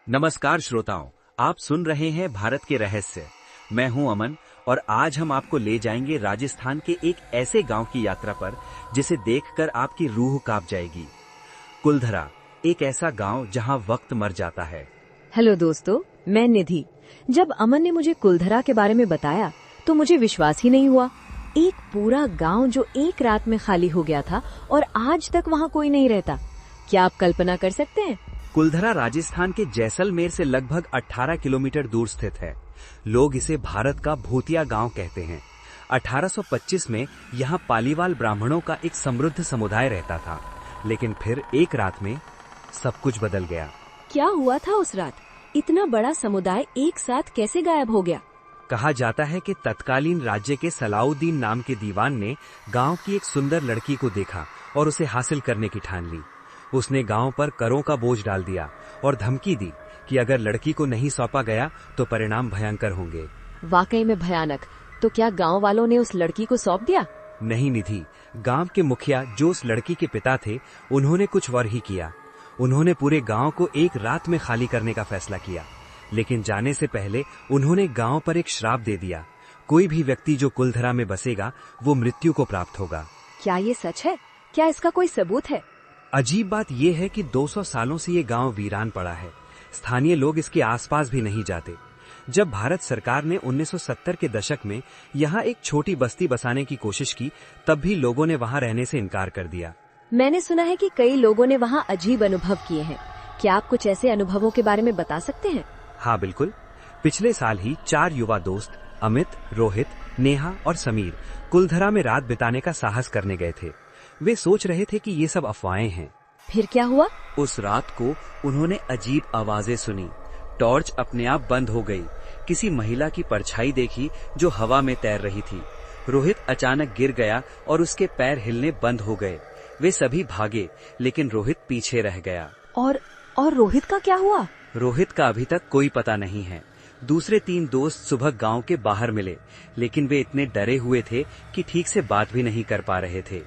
नमस्कार श्रोताओं, आप सुन रहे हैं भारत के रहस्य। मैं हूं अमन और आज हम आपको ले जाएंगे राजस्थान के एक ऐसे गांव की यात्रा पर जिसे देखकर आपकी रूह कांप जाएगी। कुलधरा, एक ऐसा गांव जहां वक्त मर जाता है। हेलो दोस्तों, मैं निधि। जब अमन ने मुझे कुलधरा के बारे में बताया तो मुझे विश्वास ही नहीं हुआ। एक पूरा गांव जो एक रात में खाली हो गया था और आज तक वहां कोई नहीं रहता। क्या आप कल्पना कर सकते हैं? कुलधरा राजस्थान के जैसलमेर से लगभग 18 किलोमीटर दूर स्थित है। लोग इसे भारत का भूतिया गांव कहते हैं। 1825 में यहाँ पालीवाल ब्राह्मणों का एक समृद्ध समुदाय रहता था, लेकिन फिर एक रात में सब कुछ बदल गया। क्या हुआ था उस रात? इतना बड़ा समुदाय एक साथ कैसे गायब हो गया? कहा जाता है कि तत्कालीन राज्य के सलाउद्दीन नाम के दीवान ने गांव की एक सुंदर लड़की को देखा और उसे हासिल करने की ठान ली। उसने गांव पर करों का बोझ डाल दिया और धमकी दी कि अगर लड़की को नहीं सौंपा गया तो परिणाम भयंकर होंगे। वाकई में भयानक। तो क्या गांव वालों ने उस लड़की को सौंप दिया? नहीं निधि, गांव के मुखिया जो उस लड़की के पिता थे, उन्होंने कुछ और ही किया। उन्होंने पूरे गांव को एक रात में खाली करने का फैसला किया, लेकिन जाने से पहले उन्होंने गांव पर एक श्राप दे दिया। कोई भी व्यक्ति जो कुलधरा में बसेगा वो मृत्यु को प्राप्त होगा। क्या ये सच है? क्या इसका कोई सबूत है? अजीब बात यह है कि 200 सालों से ये गांव वीरान पड़ा है। स्थानीय लोग इसके आसपास भी नहीं जाते। जब भारत सरकार ने 1970 के दशक में यहाँ एक छोटी बस्ती बसाने की कोशिश की, तब भी लोगों ने वहाँ रहने से इनकार कर दिया। मैंने सुना है कि कई लोगों ने वहाँ अजीब अनुभव किए हैं। क्या आप कुछ ऐसे अनुभवों के बारे में बता सकते हैं? हाँ बिल्कुल। पिछले साल ही 4 युवा दोस्त अमित, रोहित, नेहा और समीर कुलधरा में रात बिताने का साहस करने गए थे। वे सोच रहे थे कि ये सब अफवाहें हैं। फिर क्या हुआ? उस रात को उन्होंने अजीब आवाजें सुनी। टॉर्च अपने आप बंद हो गई। किसी महिला की परछाई देखी जो हवा में तैर रही थी। रोहित अचानक गिर गया और उसके पैर हिलने बंद हो गए। वे सभी भागे, लेकिन रोहित पीछे रह गया। और रोहित का क्या हुआ? रोहित का अभी तक कोई पता नहीं है। दूसरे 3 दोस्त सुबह गांव के बाहर मिले, लेकिन वे इतने डरे हुए थे कि ठीक से बात भी नहीं कर पा रहे थे।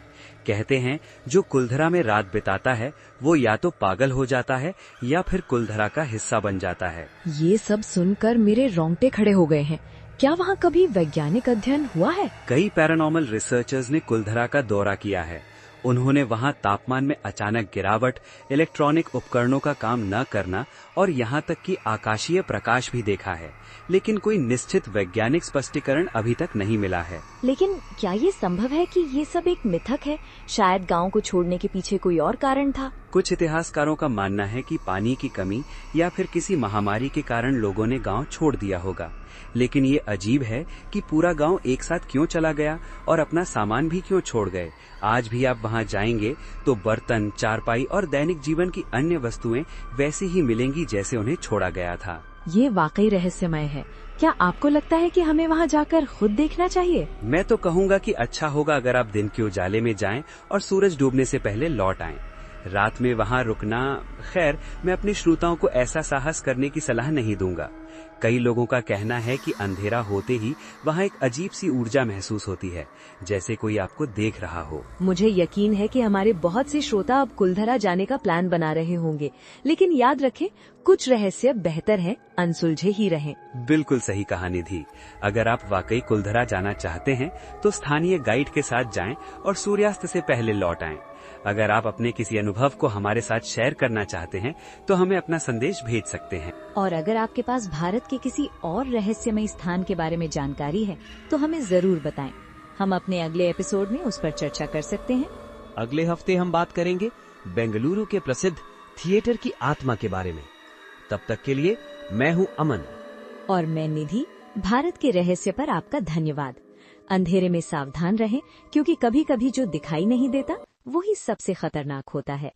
कहते हैं जो कुलधरा में रात बिताता है वो या तो पागल हो जाता है या फिर कुलधरा का हिस्सा बन जाता है। ये सब सुनकर मेरे रोंगटे खड़े हो गए हैं। क्या वहाँ कभी वैज्ञानिक अध्ययन हुआ है? कई पैरानॉर्मल रिसर्चर्स ने कुलधरा का दौरा किया है। उन्होंने वहाँ तापमान में अचानक गिरावट, इलेक्ट्रॉनिक उपकरणों का काम न करना और यहाँ तक कि आकाशीय प्रकाश भी देखा है, लेकिन कोई निश्चित वैज्ञानिक स्पष्टीकरण अभी तक नहीं मिला है। लेकिन क्या ये संभव है कि ये सब एक मिथक है? शायद गांव को छोड़ने के पीछे कोई और कारण था। कुछ इतिहासकारों का मानना है कि पानी की कमी या फिर किसी महामारी के कारण लोगों ने गांव छोड़ दिया होगा, लेकिन ये अजीब है कि पूरा गांव एक साथ क्यों चला गया और अपना सामान भी क्यों छोड़ गए। आज भी आप वहां जाएंगे तो बर्तन, चारपाई और दैनिक जीवन की अन्य वस्तुएं वैसी ही मिलेंगी जैसे उन्हें छोड़ा गया था। ये वाकई रहस्यमय है। क्या आपको लगता है कि हमें वहाँ जाकर खुद देखना चाहिए? मैं तो कहूँगा कि अच्छा होगा अगर आप दिन के उजाले में जाएं और सूरज डूबने से पहले लौट आएं। रात में वहाँ रुकना, खैर मैं अपने श्रोताओं को ऐसा साहस करने की सलाह नहीं दूंगा। कई लोगों का कहना है कि अंधेरा होते ही वहाँ एक अजीब सी ऊर्जा महसूस होती है, जैसे कोई आपको देख रहा हो। मुझे यकीन है कि हमारे बहुत से श्रोता अब कुलधरा जाने का प्लान बना रहे होंगे, लेकिन याद रखें, कुछ रहस्य बेहतर है अनसुलझे ही रहें। बिल्कुल सही कहा निधि। अगर आप वाकई कुलधरा जाना चाहते हैं तो स्थानीय गाइड के साथ जाएं और सूर्यास्त से पहले लौट आएं। अगर आप अपने किसी अनुभव को हमारे साथ शेयर करना चाहते हैं तो हमें अपना संदेश भेज सकते हैं। और अगर आपके पास भारत के किसी और रहस्यमय स्थान के बारे में जानकारी है तो हमें जरूर बताएं। हम अपने अगले एपिसोड में उस पर चर्चा कर सकते हैं। अगले हफ्ते हम बात करेंगे बेंगलुरु के प्रसिद्ध थिएटर की आत्मा के बारे में। तब तक के लिए मैं हूँ अमन और मैं निधि। भारत के रहस्य पर आपका धन्यवाद। अंधेरे में सावधान रहें, क्योंकि कभी कभी जो दिखाई नहीं देता वही सबसे खतरनाक होता है।